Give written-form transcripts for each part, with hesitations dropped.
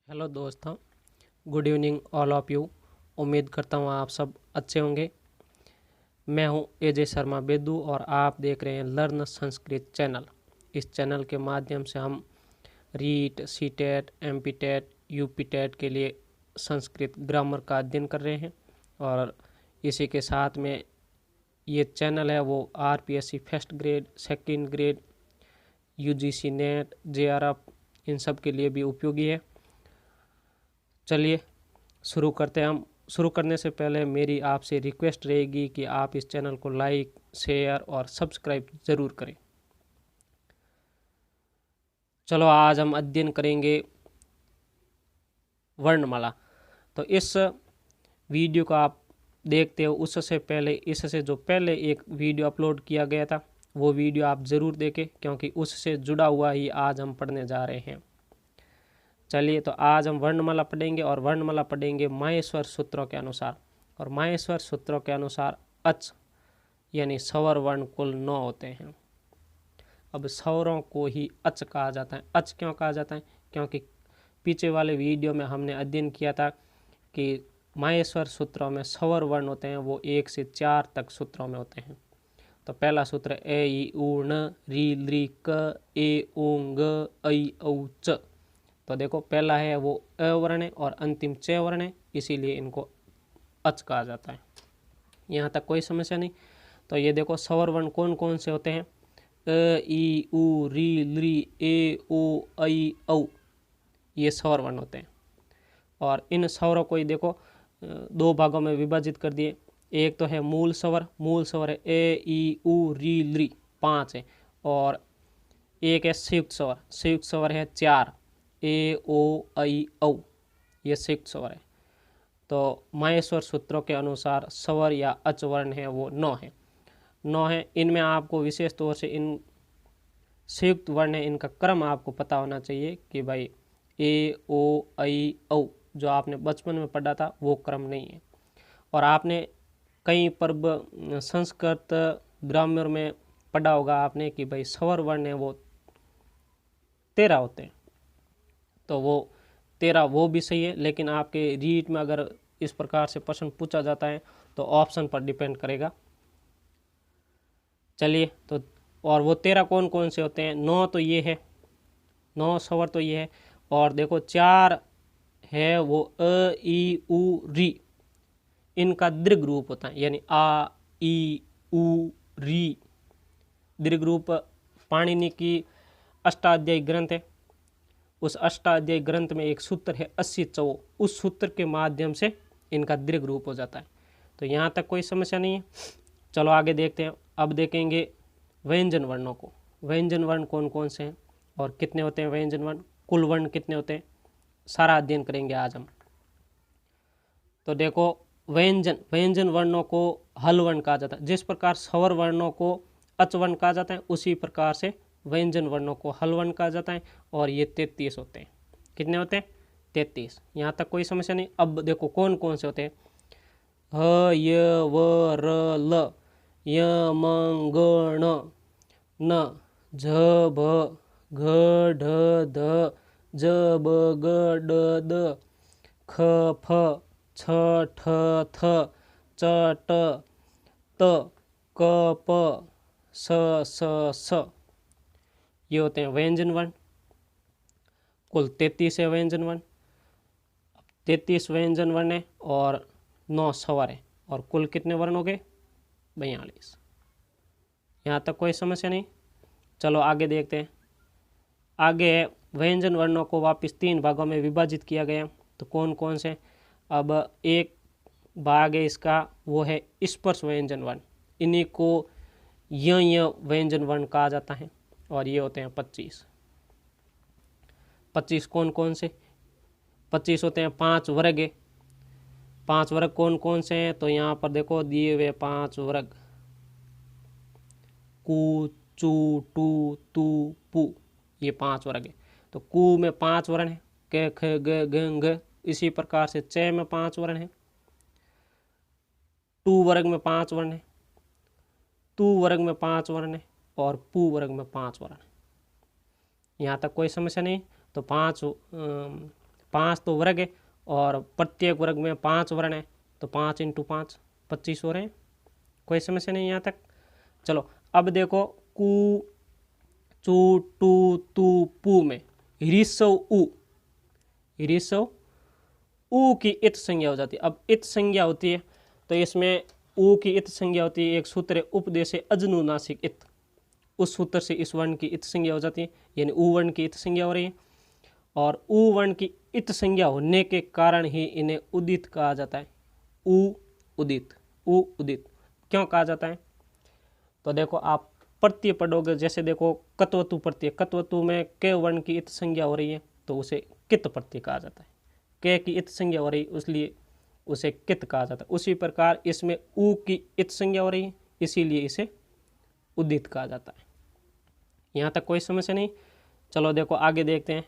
Hello दोस्तों, good evening all of you. उम्मीद करता हूँ आप सब अच्छे होंगे। मैं हूँ एजे शर्मा बेदू और आप देख रहे हैं लर्न संस्कृत चैनल। इस चैनल के माध्यम से हम रीट, सीटेट, एमपीटेट, यूपीटेट के लिए संस्कृत ग्रामर का अध्ययन कर रहे हैं। और इसी के साथ में ये चैनल है वो RPSC first grade, second grade, UGC NET, JRF इन सब के लिए भी उपयोगी है। चलिए शुरू करते हैं। हम शुरू करने से पहले मेरी आपसे रिक्वेस्ट रहेगी कि आप इस चैनल को लाइक, शेयर और सब्सक्राइब ज़रूर करें। चलो आज हम अध्ययन करेंगे वर्णमाला। तो इस वीडियो को आप देखते हो उससे पहले इससे जो पहले एक वीडियो अपलोड किया गया था वो वीडियो आप ज़रूर देखें, क्योंकि उससे जुड़ा हुआ ही आज हम पढ़ने जा रहे हैं। चलिए, तो आज हम वर्णमाला पढ़ेंगे और वर्णमाला पढ़ेंगे माहेश्वर सूत्रों के अनुसार। और माहेश्वर सूत्रों के अनुसार अच यानी स्वर वर्ण कुल 9 होते हैं। अब स्वरों को ही अच कहा जाता है। अच क्यों कहा जाता है? क्योंकि पीछे वाले वीडियो में हमने अध्ययन किया था कि माहेश्वर सूत्रों में स्वर वर्ण होते हैं वो 1 से 4 तक सूत्रों में होते हैं। तो पहला सूत्र ए ई उ न री लृ क ए ओ ग ऐ औ च। तो देखो पहला है वो अ वर्ण है और अंतिम च वर्ण है, इसीलिए इनको अच कहा जाता है। यहाँ तक कोई समस्या नहीं। तो ये देखो स्वर वर्ण कौन कौन से होते हैं? अ ई उ री लृ ए ओ ऐ औ, ये स्वर वर्ण होते हैं। और इन स्वरों को ही देखो दो भागों में विभाजित कर दिए। एक तो है मूल स्वर, मूल स्वर है ए ई उ री लृ 5 है। और एक है संयुक्त स्वर, संयुक्त स्वर है 4 ए ओ ऐ औ, ये संयुक्त स्वर है। तो माहेश्वर सूत्रों के अनुसार स्वर या अच वर्ण है वो 9 है। 9 है। इनमें आपको विशेष तौर से इन संयुक्त वर्ण है इनका क्रम आपको पता होना चाहिए कि भाई ए ओ ऐ औ जो आपने बचपन में पढ़ा था वो क्रम नहीं है। और आपने कई पर्व संस्कृत ग्रामर में पढ़ा होगा आपने कि भाई स्वर वर्ण है वो 13 होते हैं। तो वो 13 वो भी सही है, लेकिन आपके रीट में अगर इस प्रकार से प्रश्न पूछा जाता है तो ऑप्शन पर डिपेंड करेगा। चलिए, तो और वो 13 कौन कौन से होते हैं? 9 तो ये है, 9 स्वर तो ये है। और देखो 4 है वो अ ई उ री, इनका दीर्घ रूप होता है, यानी आ ई उ री दीर्घ रूप। पाणिनि की अष्टाध्यायी ग्रंथ है, उस अष्टाध्यायी ग्रंथ में एक सूत्र है 80 चौ, उस सूत्र के माध्यम से इनका दीर्घ रूप हो जाता है। तो यहाँ तक कोई समस्या नहीं है। चलो आगे देखते हैं। अब देखेंगे व्यंजन वर्णों को। व्यंजन वर्ण कौन कौन से हैं और कितने होते हैं व्यंजन वर्ण, कुल वर्ण कितने होते हैं, सारा अध्ययन करेंगे आज हम। तो देखो व्यंजन वर्णों को हल वर्ण कहा जाता है। जिस प्रकार स्वर वर्णों को अच वर्ण कहा जाता है उसी प्रकार से व्यंजन वर्णों को हल वर्ण कहा जाता है। और ये 33 होते हैं। कितने होते हैं? 33। यहाँ तक कोई समस्या नहीं। अब देखो कौन कौन से होते हैं। ह य व र ल य म ग ण न झ भ घ ढ ध ज ब ग ड द ख फ छ ठ थ च ट त क प स स स, ये होते हैं व्यंजन वर्ण। कुल 33 है व्यंजन वर्ण। 33 व्यंजन वर्ण है और 9 स्वर है, और कुल कितने वर्ण हो गए? 42। यहाँ तक कोई समस्या नहीं। चलो आगे देखते हैं। आगे है व्यंजन वर्णों को वापस 3 भागों में विभाजित किया गया। तो कौन कौन से? अब एक भाग है इसका, वो है स्पर्श व्यंजन वर्ण। इन्हीं को य व्यंजन वर्ण कहा जाता है। और ये होते हैं 25। 25 कौन कौन से? 25 होते हैं 5 वर्ग है। 5 वर्ग कौन कौन से हैं? तो यहाँ पर देखो दिए हुए 5 वर्ग, कु चू टू तू पू, ये 5 वर्ग है। तो कु में 5 वर्ण है, क ख ग घ घ। इसी प्रकार से च में 5 वर्ण है, टू वर्ग में 5 वर्ण है, तू वर्ग में 5 वर्ण है, और पू वर्ग में 5 वर्ण है। यहाँ तक कोई समस्या नहीं। तो 5 तो वर्ग है और प्रत्येक वर्ग में 5 वर्ण है, तो 5 × 5 25 हो रहे हैं। कोई समस्या नहीं यहाँ तक। चलो अब देखो कु चू टू तू पू में ऋसव उ की इत संज्ञा हो जाती है। अब इत संज्ञा होती है तो इसमें उ की इत संज्ञा होती है, एक सूत्र है उपदेश अजनुनासिक इत, उस सूत्र से इस वर्ण की इत संज्ञा हो जाती है, यानी उ वर्ण की इत संज्ञा हो रही है। और उ वर्ण की इत संज्ञा होने के कारण ही इन्हें उदित कहा जाता है। उ उदित क्यों कहा जाता है? तो देखो आप प्रत्यय पढ़ोगे, जैसे देखो कत्वतु प्रत्यय, कत्वतु में के वर्ण की इत संज्ञा हो रही है तो उसे कित प्रत्यय कहा जाता है। के की इत संज्ञा हो रही है इसलिए उसे कित कहा जाता है। उसी प्रकार इसमें उ की इत संज्ञा हो रही है इसीलिए इसे उदित कहा जाता है। यहाँ तक कोई समस्या नहीं। चलो देखो आगे देखते हैं।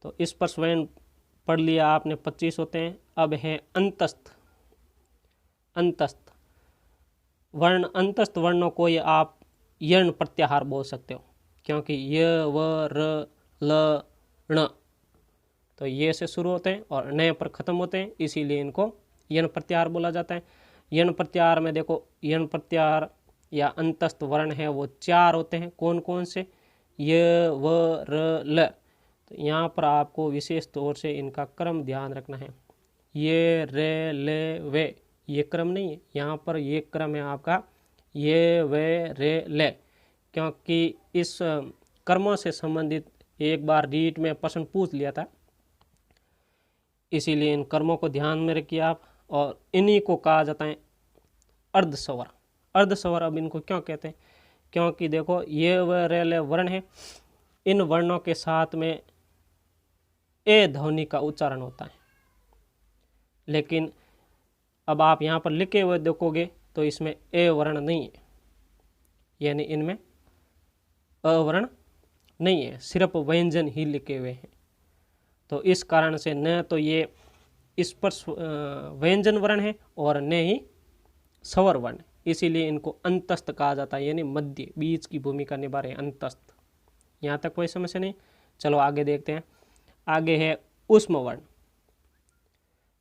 तो इस पर स्वयं पढ़ लिया आपने, 25 होते हैं। अब है अंतस्थ वर्ण। अंतस्थ वर्णों को ये आप यर्ण प्रत्याहार बोल सकते हो, क्योंकि य व र ल ण तो ये से शुरू होते हैं और नए पर खत्म होते हैं, इसीलिए इनको यर्ण प्रत्याहार बोला जाता है। यर्ण प्रत्याहार में देखो, यर्ण प्रत्याहार या अंतस्थ वर्ण है वो 4 होते हैं। कौन कौन से? य व र ल। तो यहाँ पर आपको विशेष तौर से इनका क्रम ध्यान रखना है। ये रे ले वे ये क्रम नहीं है, यहाँ पर ये क्रम है आपका ये वे रे ले, क्योंकि इस कर्मों से संबंधित एक बार रीट में प्रश्न पूछ लिया था, इसीलिए इन कर्मों को ध्यान में रखिए आप। और इन्हीं को कहा जाता है अर्धस्वर। अर्धस्वर अब इनको क्यों कहते हैं? क्योंकि देखो ये व रे ले वर्ण है, इन वर्णों के साथ में ए ध्वनि का उच्चारण होता है, लेकिन अब आप यहाँ पर लिखे हुए देखोगे तो इसमें ए वर्ण नहीं है, यानी इनमें अवर्ण नहीं है, सिर्फ व्यंजन ही लिखे हुए हैं। तो इस कारण से न तो ये इस पर व्यंजन वर्ण है और न ही स्वर वर्ण, इसीलिए इनको अंतस्थ कहा जाता है, यानी मध्य बीच की भूमिका निभा रहे अंतस्थ। यहाँ तक कोई समस्या नहीं। चलो आगे देखते हैं। आगे है ऊष्म वर्ण।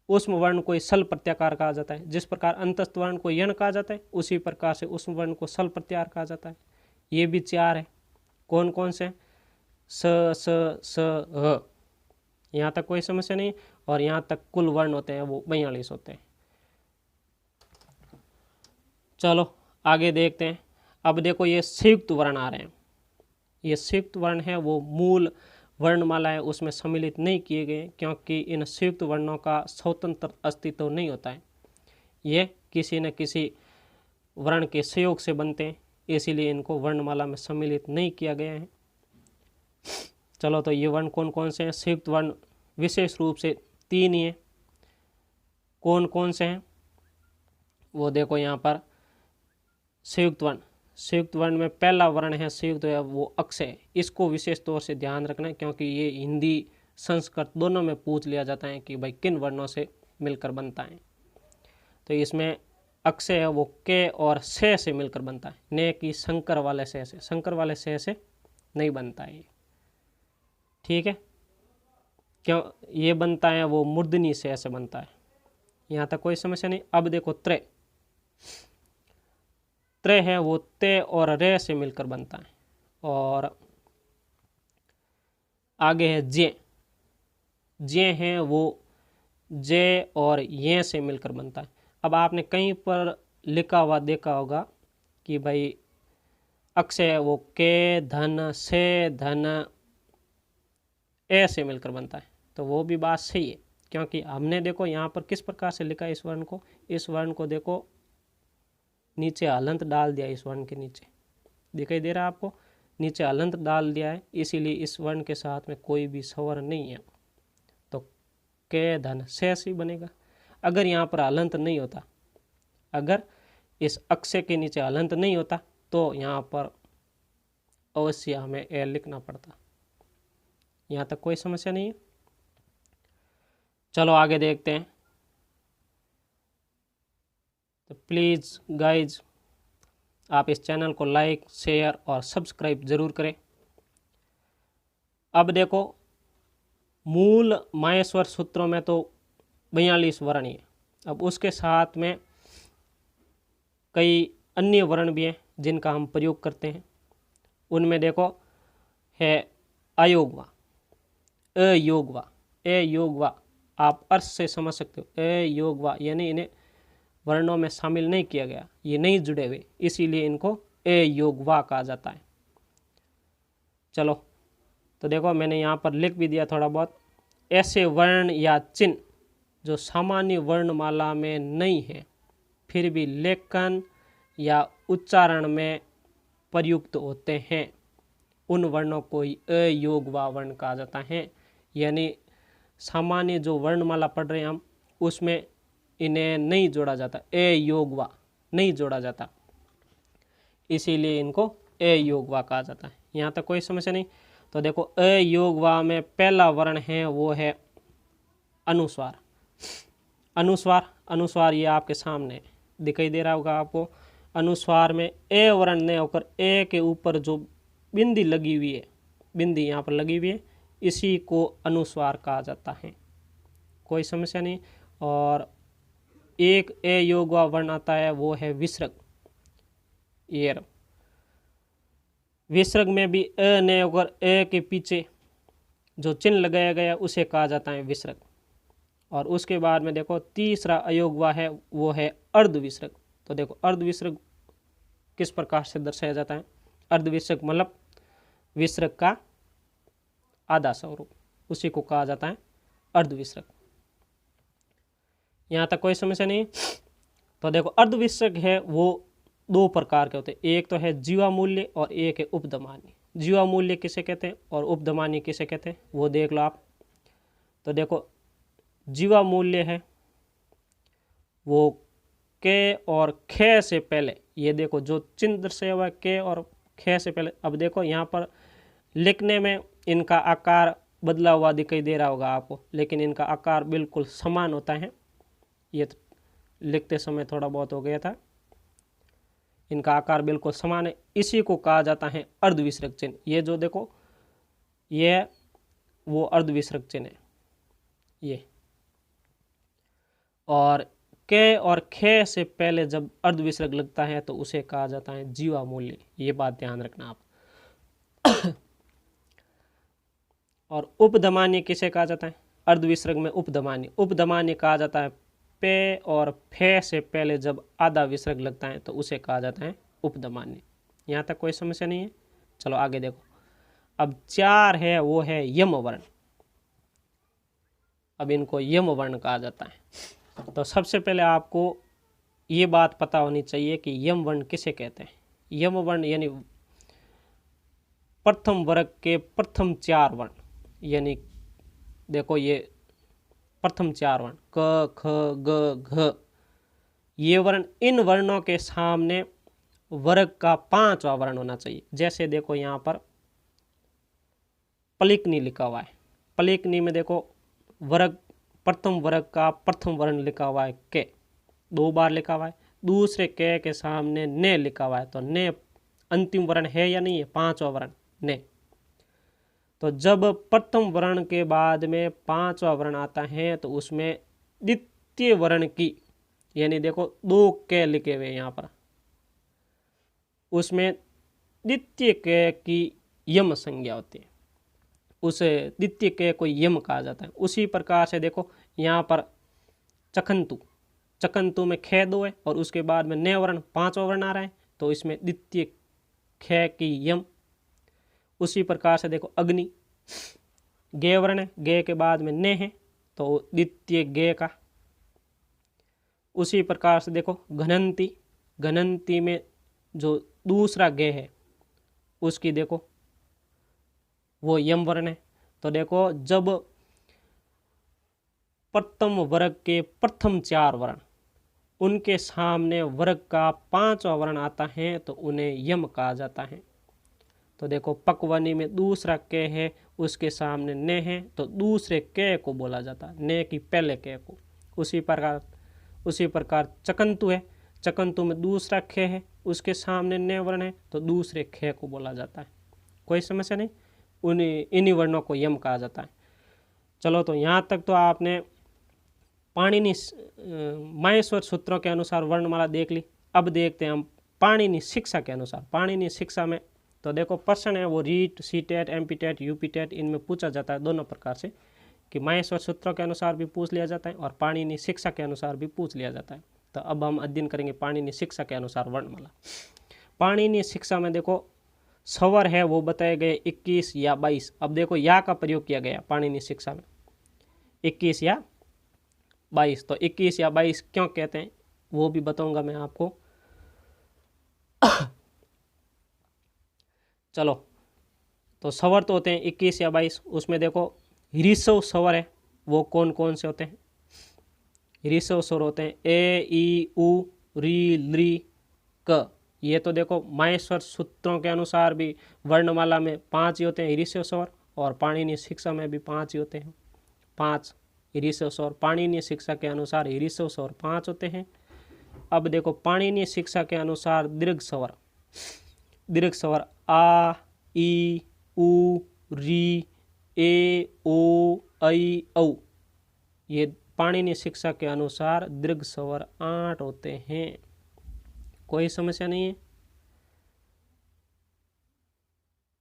ऊष्म वर्ण को सल प्रत्याकार कहा जाता है। जिस प्रकार अंतस्थ वर्ण को यण कहा जाता है उसी प्रकार से ऊष्म वर्ण को सल प्रत्याहार कहा जाता है। ये भी 4 है। कौन कौन से? स स ह। यहाँ तक कोई समस्या नहीं। और यहाँ तक कुल वर्ण होते हैं वो 42 होते हैं। चलो आगे देखते हैं। अब देखो ये संयुक्त वर्ण आ रहे हैं। ये संयुक्त वर्ण है वो मूल वर्णमाला है उसमें सम्मिलित नहीं किए गए, क्योंकि इन संयुक्त वर्णों का स्वतंत्र अस्तित्व नहीं होता है, ये किसी न किसी वर्ण के सहयोग से बनते हैं, इसीलिए इनको वर्णमाला में सम्मिलित नहीं किया गया है। चलो तो ये वर्ण कौन कौन से हैं? संयुक्त वर्ण विशेष रूप से 3 ही हैं। कौन कौन से हैं वो देखो यहाँ पर। संयुक्त वर्ण में पहला वर्ण है संयुक्त है वो अक्ष है। इसको विशेष तौर से ध्यान रखना है, क्योंकि ये हिंदी संस्कृत दोनों में पूछ लिया जाता है कि भाई किन वर्णों से मिलकर बनता है। तो इसमें अक्ष है वो के और से मिलकर बनता है, ने कि शंकर वाले से। शंकर वाले से नहीं बनता है ये, ठीक है। क्यों ये बनता है? वो मूर्धनी से बनता है। यहाँ तक कोई समस्या नहीं। अब देखो त्रय है वो ते और रे से मिलकर बनता है। और आगे है जे है वो जे और ये से मिलकर बनता है। अब आपने कहीं पर लिखा हुआ देखा होगा कि भाई अक्ष है वो के धन से धन ए से मिलकर बनता है, तो वो भी बात सही है, क्योंकि हमने देखो यहाँ पर किस प्रकार से लिखा है इस वर्ण को। इस वर्ण को देखो नीचे हलंत डाल दिया, इस वर्ण के नीचे दिखाई दे रहा है आपको, नीचे हलंत डाल दिया है, इसीलिए इस वर्ण के साथ में कोई भी स्वर नहीं है, तो के धन से ही बनेगा। अगर यहाँ पर हलंत नहीं होता, अगर इस अक्षय के नीचे हलंत नहीं होता तो यहाँ पर अवश्य हमें ए लिखना पड़ता। यहाँ तक कोई समस्या नहीं है। चलो आगे देखते हैं। तो प्लीज़ गाइज आप इस चैनल को लाइक शेयर और सब्सक्राइब ज़रूर करें। अब देखो मूल माहेश्वर सूत्रों में तो 42 वर्ण ही है। अब उसके साथ में कई अन्य वर्ण भी हैं जिनका हम प्रयोग करते हैं। उनमें देखो है अयोगवा, अयोगवा, अयोगवा, आप अर्थ से समझ सकते हो। अयोगवा यानी इन्हें वर्णों में शामिल नहीं किया गया, ये नहीं जुड़े हुए, इसीलिए इनको अयोगवा कहा जाता है। चलो तो देखो मैंने यहाँ पर लिख भी दिया थोड़ा बहुत। ऐसे वर्ण या चिन्ह जो सामान्य वर्णमाला में नहीं है फिर भी लेखन या उच्चारण में प्रयुक्त होते हैं, उन वर्णों को ही अयोगवा वर्ण कहा जाता है। यानी सामान्य जो वर्णमाला पढ़ रहे हैं हम, उसमें इन्हें नहीं जोड़ा जाता, अयोगवा नहीं जोड़ा जाता, इसीलिए इनको अयोगवा कहा जाता है। यहाँ तक कोई समस्या नहीं। तो देखो अयोगवा में पहला वर्ण है वो है अनुस्वार। अनुस्वार, अनुस्वार ये आपके सामने दिखाई दे रहा होगा आपको। अनुस्वार में ए वर्ण ने होकर ए के ऊपर जो बिंदी लगी हुई है, बिंदी यहाँ पर लगी हुई है, इसी को अनुस्वार कहा जाता है। कोई समस्या नहीं। और एक अयोगवा वर्ण आता है वो है विसर्ग। एयर विसर्ग में भी अ ने होकर ए के पीछे जो चिन्ह लगाया गया उसे कहा जाता है विसर्ग। और उसके बाद में देखो तीसरा अयोगवा है वो है अर्धविसर्ग। तो देखो अर्धविसर्ग किस प्रकार से दर्शाया जाता है। अर्धविसर्ग मतलब विसर्ग का आधा स्वरूप, उसी को कहा जाता है अर्धविसर्ग। यहाँ तक कोई समस्या नहीं। तो देखो अर्धविसर्ग है वो दो प्रकार के होते हैं, एक तो है जीवा मूल्य और एक है उपधमान्य। जीवा मूल्य किसे कहते हैं और उपधमान्य किसे कहते हैं वो देख लो आप। तो देखो जीवा मूल्य है वो के और खे से पहले, ये देखो जो चिन्ह दर्शाया हुआ है के और खे से पहले। अब देखो यहाँ पर लिखने में इनका आकार बदला हुआ दिखाई दे रहा होगा आपको, लेकिन इनका आकार बिल्कुल समान होता है। ये लिखते समय थोड़ा बहुत हो गया था, इनका आकार बिल्कुल समान है, इसी को कहा जाता है अर्धविसर्ग चिन्ह। ये जो देखो ये वो अर्धविसर्ग चिन्ह है ये। और के और खे से पहले जब अर्धविसर्ग लगता है तो उसे कहा जाता है जीवा मूल्य, ये बात ध्यान रखना आप। और उपधमान्य किसे कहा जाता है, अर्धविसर्ग में उपधमान्य, उपधमान्य कहा जाता है पे और फे से पहले जब आधा विसर्ग लगता है तो उसे कहा जाता है उपधमान्य। यहाँ तक कोई समस्या नहीं है। चलो आगे देखो। अब चार है वो है यम वर्ण। अब इनको यम वर्ण कहा जाता है। तो सबसे पहले आपको ये बात पता होनी चाहिए कि यम वर्ण किसे कहते हैं। यम वर्ण यानी प्रथम वर्ग के प्रथम चार वर्ण, यानी देखो ये प्रथम चार वर्ण क ख ग घ, ये वर्ण, इन वर्णों के सामने वर्ग का पांचवा वर्ण होना चाहिए। जैसे देखो यहाँ पर पलिकनी लिखा हुआ है, पलिकनी में देखो वर्ग, प्रथम वर्ग का प्रथम वर्ण लिखा हुआ है के, दो बार लिखा हुआ है। दूसरे के सामने ने लिखा हुआ है, तो ने अंतिम वर्ण है या नहीं है, पांचवा वर्ण ने। तो जब प्रथम वर्ण के बाद में पांचवा वर्ण आता है तो उसमें द्वितीय वर्ण की, यानी देखो दो के लिखे हुए यहाँ पर, उसमें द्वितीय के की यम संज्ञा होती है, उसे द्वितीय के को यम कहा जाता है। उसी प्रकार से देखो यहाँ पर चखंतु, चकंतु में खे दो है और उसके बाद में ने वर्ण पांचवा वर्ण आ रहा है, तो इसमें द्वितीय खे की यम। उसी प्रकार से देखो अग्नि, गे वर्ण है, गे के बाद में ने है तो द्वितीय गे का। उसी प्रकार से देखो घनंती, घनंती में जो दूसरा गे है उसकी देखो वो यम वर्ण है। तो देखो जब प्रथम वर्ग के प्रथम चार वर्ण, उनके सामने वर्ग का पांचवा वर्ण आता है तो उन्हें यम कहा जाता है। तो देखो पकवनी में दूसरा के है, उसके सामने ने है तो दूसरे के को बोला जाता है, ने की पहले के को। उसी प्रकार चकंतु है, चकंतु में दूसरा खे है, उसके सामने ने वर्ण है तो दूसरे खे को बोला जाता है। कोई समस्या नहीं, इन्हीं वर्णों को यम कहा जाता है। चलो तो यहाँ तक तो आपने पाणिनि माहेश्वर सूत्रों के अनुसार वर्णमाला देख ली। अब देखते हैं हम पाणिनि शिक्षा के अनुसार। पाणिनि शिक्षा में तो देखो प्रश्न है वो रीट, सीटेट, एमपीटेट, यूपीटेट इनमें पूछा जाता है दोनों प्रकार से, कि माहेश्वर सूत्रों के अनुसार भी पूछ लिया जाता है और पाणिनि शिक्षा के अनुसार भी पूछ लिया जाता है। तो अब हम अध्ययन करेंगे पाणिनि शिक्षा के अनुसार वर्णमाला। पाणिनि शिक्षा में देखो स्वर है वो बताए गए 21 या 22। अब देखो या का प्रयोग किया गया पाणिनि शिक्षा में 21 या 22। तो 21 या 22 क्यों कहते हैं वो भी बताऊंगा मैं आपको। चलो तो स्वर तो होते हैं 21 या 22। उसमें देखो ऋषव स्वर है वो कौन कौन से होते हैं। ऋषव स्वर होते हैं ए, ई, उ, री, लृ, क। ये तो देखो माहेश्वर सूत्रों के अनुसार भी वर्णमाला में 5 ही होते हैं ऋषव स्वर, और पाणिनि शिक्षा में भी 5 ही होते हैं। 5 ऋषव स्वर। पाणिनि शिक्षा के अनुसार ऋषव स्वर 5 होते हैं। अब देखो पाणिनि शिक्षा के अनुसार दीर्घ स्वर। दीर्घ स्वर आ, ई, उ, री, ए, ओ, ऐ, औ। ये पाणिनि शिक्षा के अनुसार दीर्घ स्वर 8 होते हैं। कोई समस्या नहीं है।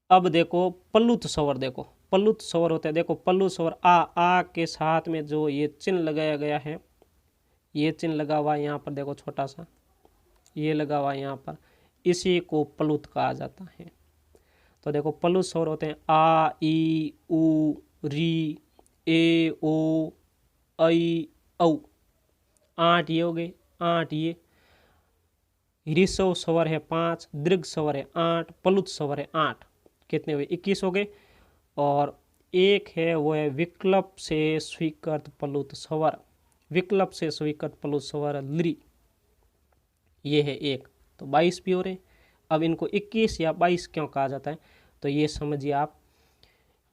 अब देखो प्लुत स्वर। देखो प्लुत स्वर होते हैं। देखो प्लुत स्वर आ के साथ में जो ये चिन्ह लगाया गया है, ये चिन्ह लगा हुआ है यहाँ पर, देखो छोटा सा ये लगा हुआ है यहाँ पर, इसी को प्लुत कहा जाता है। तो देखो प्लुत स्वर होते हैं आ, ई, उ, री, ए, ओ, ऐ, औ। 8 ये हो गए। 8 ये। ऋषव स्वर है 5, दीर्घ स्वर है 8, प्लुत स्वर है 8। कितने हुए? 21 हो गए। और एक है वो है विकल्प से स्वीकृत प्लुत स्वर। विकल्प से स्वीकृत प्लुत स्वर लृ, ये है एक। तो 22 भी हो रहे। अब इनको 21 या 22 क्यों कहा जाता है तो ये समझिए आप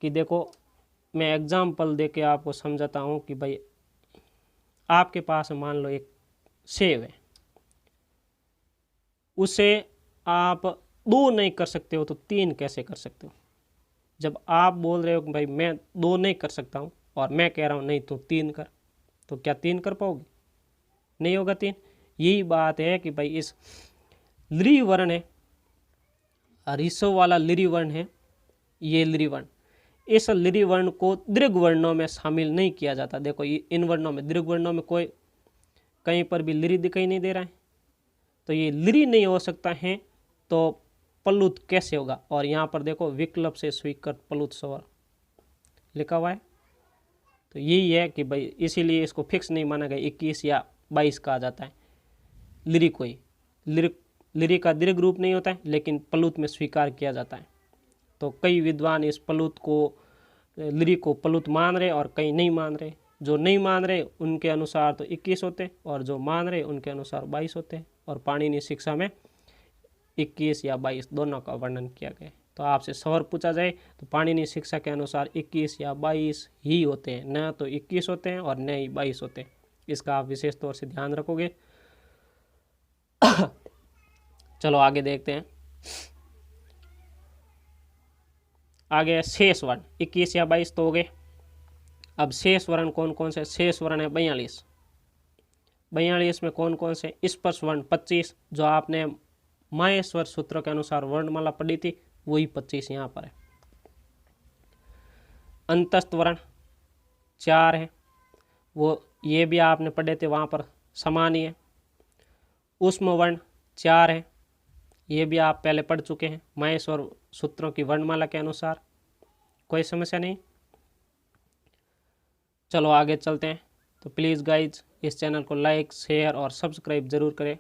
कि देखो मैं एग्जाम्पल दे के आपको समझाता हूँ कि भाई आपके पास मान लो एक सेब है, उसे आप 2 नहीं कर सकते हो तो 3 कैसे कर सकते हो? जब आप बोल रहे हो कि भाई मैं 2 नहीं कर सकता हूँ और मैं कह रहा हूँ नहीं तो 3 कर, तो क्या 3 कर पाओगे? नहीं होगा 3। यही बात है कि भाई इस लृ वर्ण है, ऋषव वाला लृ वर्ण है, ये लृ वर्ण, इस लृ वर्ण को दीर्घ वर्णों में शामिल नहीं किया जाता। देखो ये इन वर्णों में, दीर्घ वर्णों में कोई कहीं पर भी लृ दिखाई नहीं दे रहा है, तो ये लृ नहीं हो सकता है तो प्लुत कैसे होगा? और यहाँ पर देखो विकल्प से स्वीकृत प्लुत स्वर लिखा हुआ है। तो यही है कि भाई इसीलिए इसको फिक्स नहीं माना गया 21 या 22 कहा जाता है। लृ को ही लृ का दीर्घ रूप नहीं होता है लेकिन प्लुत में स्वीकार किया जाता है। तो कई विद्वान इस प्लुत को, लृ को प्लुत मान रहे और कई नहीं मान रहे। जो नहीं मान रहे उनके अनुसार तो 21 होते और जो मान रहे उनके अनुसार 22 होते हैं। और पाणिनि शिक्षा में 21 या 22 दोनों का वर्णन किया गया है। तो आपसे स्वर पूछा जाए तो पाणिनि शिक्षा के अनुसार 21 या 22 ही होते हैं, न तो 21 होते हैं और न ही 22 होते हैं। इसका आप विशेष तौर से ध्यान रखोगे। चलो आगे देखते हैं। आगे शेष वर्ण 21 या 22 तो हो गए। अब शेष वर्ण कौन कौन से? शेष वर्ण है 42। 42 में कौन कौन से? स्पर्श वर्ण 25, जो आपने माहेश्वर सूत्र के अनुसार वर्णमाला पढ़ी थी वही 25 यहाँ पर है। अंतस्थ वर्ण 4 है, वो ये भी आपने पढ़े थे, वहाँ पर समान ही है। ऊष्म वर्ण 4 है, ये भी आप पहले पढ़ चुके हैं माहेश्वर सूत्रों की वर्णमाला के अनुसार। कोई समस्या नहीं। चलो आगे चलते हैं। तो प्लीज़ गाइज इस चैनल को लाइक, शेयर और सब्सक्राइब जरूर करें।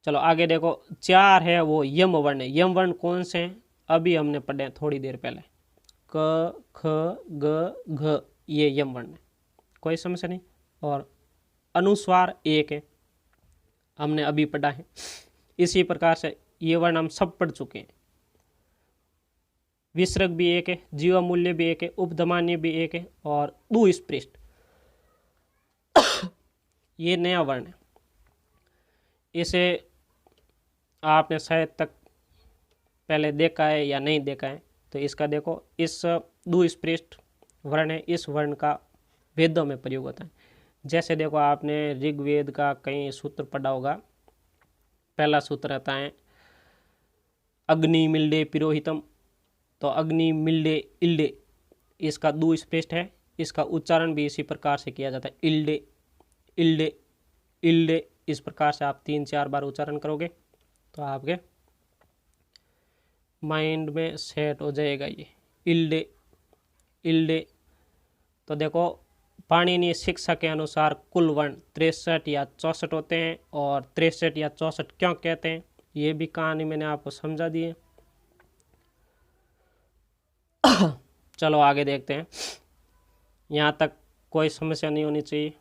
चलो आगे देखो 4 है वो यम वर्ण है। यम वर्ण कौन से हैं? अभी हमने पढ़े थोड़ी देर पहले, क, ख, ग, घ, ये यम वर्ण है। कोई समस्या नहीं। और अनुस्वार 1 है, हमने अभी पढ़ा है। इसी प्रकार से ये वर्ण हम सब पढ़ चुके हैं। विसर्ग भी 1 है, जीवा मूल्य भी 1 है, उपधमान्य भी 1 है और दुस्पृष्ट ये नया वर्ण है। इसे आपने शायद तक पहले देखा है या नहीं देखा है। तो इसका देखो, इस दुस्पृष्ट वर्ण है, इस वर्ण का वेदों में प्रयोग होता है। जैसे देखो आपने ऋग्वेद का कई सूत्र पढ़ा होगा। पहला सूत्र रहता है अग्नि मिल्डे पिरोहितम। तो अग्नि मिल्डे इल्डे, इसका दू स्पष्ट है, इसका उच्चारण भी इसी प्रकार से किया जाता है, इल्डे इल्डे इल्डे। इस प्रकार से आप 3-4 बार उच्चारण करोगे तो आपके माइंड में सेट हो जाएगा ये इल्डे इल्डे। तो देखो पाणिनीय शिक्षा के अनुसार कुल वर्ण 63 या 64 होते हैं, और 63 या 64 क्यों कहते हैं ये भी कहानी मैंने आपको समझा दी है। चलो आगे देखते हैं, यहाँ तक कोई समस्या नहीं होनी चाहिए।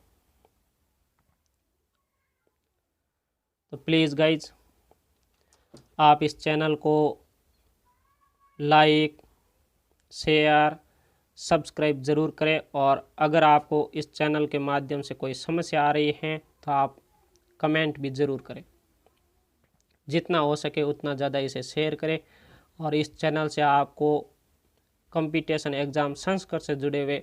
तो प्लीज़ गाइज आप इस चैनल को लाइक शेयर सब्सक्राइब ज़रूर करें, और अगर आपको इस चैनल के माध्यम से कोई समस्या आ रही है तो आप कमेंट भी ज़रूर करें। जितना हो सके उतना ज़्यादा इसे शेयर करें, और इस चैनल से आपको कंपटीशन एग्ज़ाम संस्कृत से जुड़े हुए